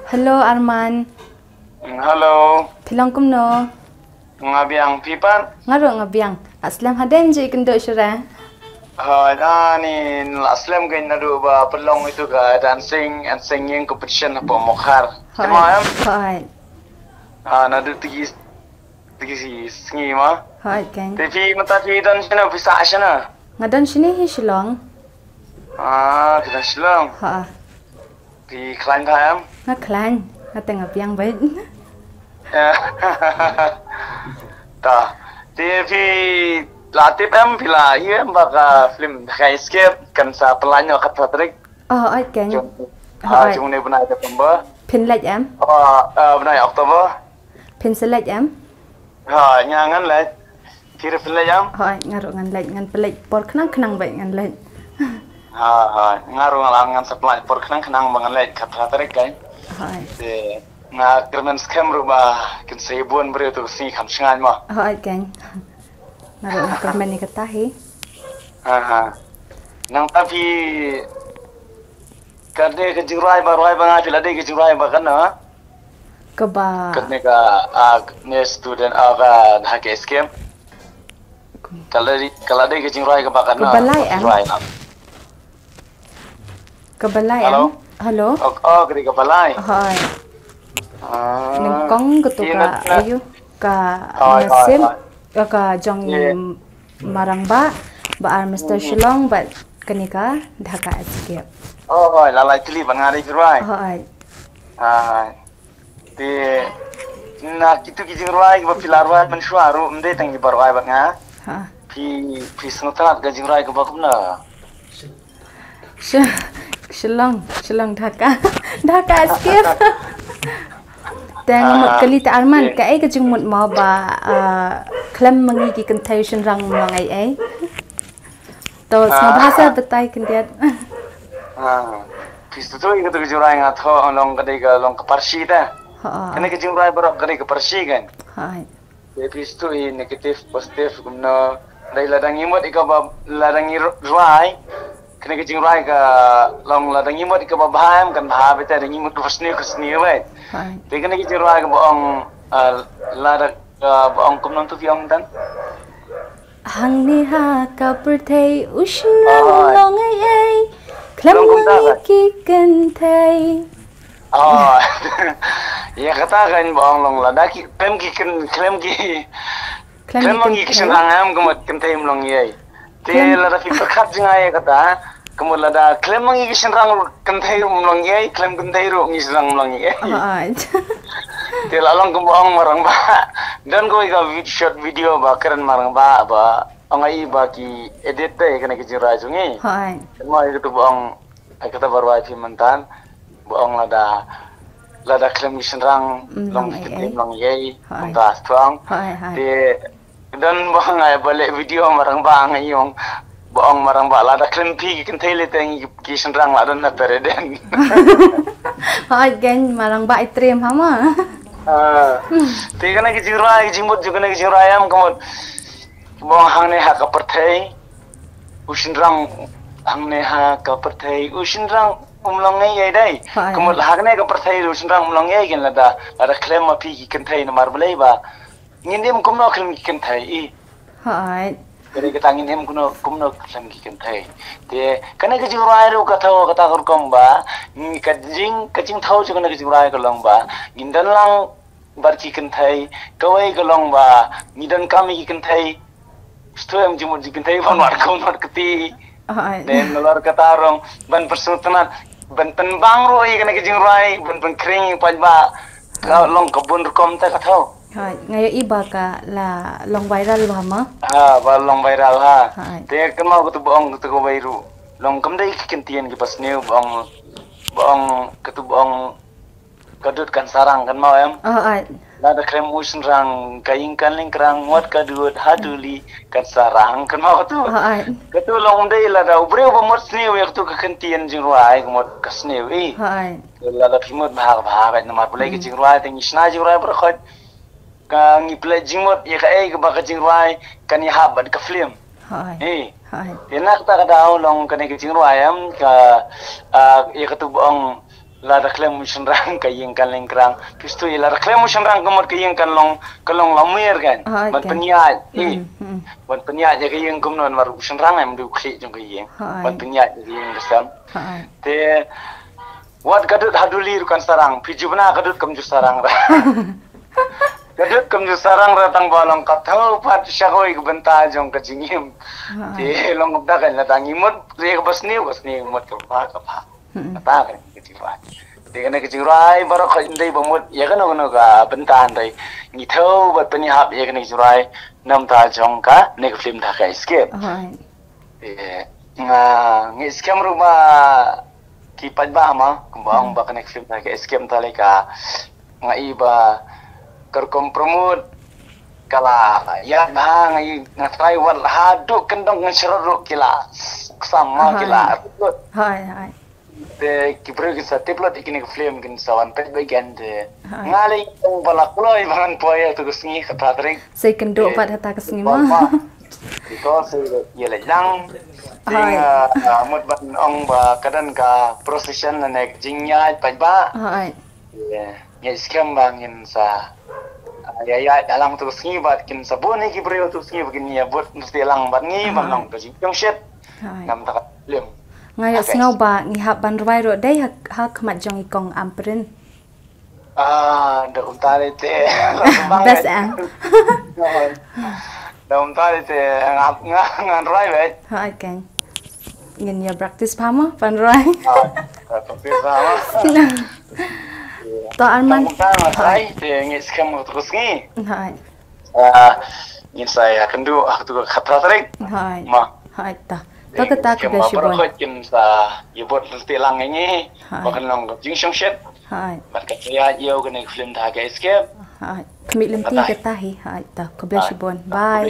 Hello, Arman. Hello. Pilong kumno. Ngabiang pipan. Ngaro ngabiang. Aslam haden je kendo syura. Ni aslam kain nadu ba pelong itu ka dancing and singing competition apa mokhar. Cuma Hai. nadu tigi si singi ma. Hai kan. Tapi mata pi dan sina bisa asana. Ngadon sini hi Shillong. Kita silang. Ha. Di klain thayam. Ngaklan. Ngate ngabiang baik. Ta. Tapi latip pila iya baka film kayak escape kan sa pelanyo kat Patrick. Oh, ai kan. Cuma ni benar ada pemba. Pin lệch em. Benar Oktober. Pin select em. Nyangan lệch. Kira pin lệch am. Hai, ngaro ngan lệch ngan pelek por kenang baik ngan lệch. Ngaruh ngalangan supply por kenang bangan lệch kat Patrick kan. Hai. Kerana scam rubah kan seribuan beri tu sini kam sengan mah. Hai kan. Ngaro kermen ni ketahi. Nang tapi kerana kejurai bangai pila de kejurai bahkan na. Keba. Kerana ne student aga dah ke scam. Kalau de kejurai ke bahkan na. Kebalai em. Hello. Keri kebalai. Hai. Nengkong ketuka ayu ka nasim ka jong marang ba Mr. Shillong ba kanika dhaka skip. Lalai tili bangari kejurai. Hai. Di nak itu kejurai ke pilarwai mensuaru mende tangi barwai banga. Pi senutat kejurai ke bakumna. Shillong dhaka skip. Teng mut kali ta Arman ka ai ka jing mut ma ba klam mangi ki contation rang mang ai to sa bahasa betai kendiat Kistu tu ingat tu jurai ngat ho long kadai ka long keparsi ta kena ke jurai barok kadai keparsi kan hai kistu negatif positif gumna dai ladang imot ika ba ladang ruai kena ke jurai ka long ladang imot ika ba baham kan bahab ta dang imot kusni bai Tapi kena kita jual ke boong lada boong kumnon tu tiang dan. Hang ni ha kapertai usna long ai klam ki kan thai. Ya kata kan boong long lada ki klem ki kesenang am kemut kentai long ai. Te lada fi perkat jengai kata. Kemudian ada klaim lagi kesenang kentai rumlong ye, klaim kentai ru ngisang long ye. Tidak long kembang marang ba, dan kau shot video ba keren marang ba angai ba ki edit deh kena kejurai sungi. Hai. Semua itu boong, kita baru aja mentan, boong lada klaim kesenang long kentai long ye, mentas tuang. Dan boong ay balik video marang ba angai yung boong marang ba lada klempi kentai le teng ki senrang la don na pereden. Hai gen marang ba itrem hama. Ti kana ki jirai jimut juga na ki jirai am kamot. Boong hang ne ha ka perthai usinrang hang ne ha ka perthai usinrang umlong ngai dai. Kamot hang ne ka perthai usinrang umlong ngai gen lada klem ma pi ki kentai na marblai ba. Ngindim kumno klem ki kentai i. Hai. Jadi kita ingin kumno klem ki kentai. Te kana ke jurai ru kata kur ba kajing thau ju kana ke jurai ka long ba gindan lang bar ki kentai kawai ka long ba ngidan kami ki kentai sto em jumur ji kentai ban war keti den lor kata rong ban persutunan ban penbang ro i kana ke jurai ban kring pan ba ka long kebun kom ta kata Hai, ngayo iba ka la long viral ba ma? Ba long viral ha. Te kan mau kutu boong kutu ko viral. Long kam dai kintian ki pas new boong kutu boong kadut kan sarang kan mau em. Ai. Lada krem usin rang kaing kan ling krang wat kadut haduli kan sarang kan mau tu. Ai. Kutu long dai lada ubre ba mot new yaktu ka kintian jing ruai mot kas new i. Ai. Lada pimot bahag na mapulai ki jing ruai teng isna jing ruai berkhot. Kang iple jingmot ya ka baka jingruai kan ya habat ka film hai enak ta ka daw long kan ke jingruai am ka ya ka tubong la da klem musun rang kayeng kan lengkrang pistu la da klem musun rang kumot kayeng kan long kalong lamuir kan ban peniat ban peniat ya kayeng kumnon war musun rang em du kli jong kayeng ban peniat kayeng desam te wat gadut hadulir kan sarang pijubna gadut kamju sarang ra gadut kamju sarang ra tang balong kathau pat syakoi benta jong kajingim te long da kan la tangimut re basni mut ka pa ta kan keciwa dengan kecirai baru kau indai bamut ya kan orang ka bentan dai ngithau bat pani hap ya kan kecirai nam ta jong ka nek film ta ka escape ngi scam rumah ki padba ma kumbang ba kan film ta ka escape ta leka ngai ba ker kompromot kala ya bang ngai ngatrai wal haduk kendong ngeseruk kila sama kila hai de kibro kita teplot ikini flame kin sawan pet bagian de ngalai ang balak loy bangan poya tu kesni kata trik saya kendo pat hata kesni mah because ye le lang mut ban ong ba kadan ka procession na nek jingnya pat ba ye scam bangin sa ya dalam tu kesni bat kin sabun ni kibro tu kesni begini ya buat mesti lang bat ni bang ka jing shit nam ta flame ngay ngau ba ngihap ban rwai ro dai ha khamat jong ikong amprin da untare te bes ang da untare te ngan rwai ve ha kan ngin ya practice phama ban rwai practice phama to alman hai te ngi skam terus ngi hai ngin saya kendu tu khatra tarik hai ma hai ta ta ka be shibon ba kin sa yebot te lang ngi bakan long jing shong shet hai bat ka ya yo kan film ta ka escape hai kami lemti ka tahi hai ta ka be shibon bye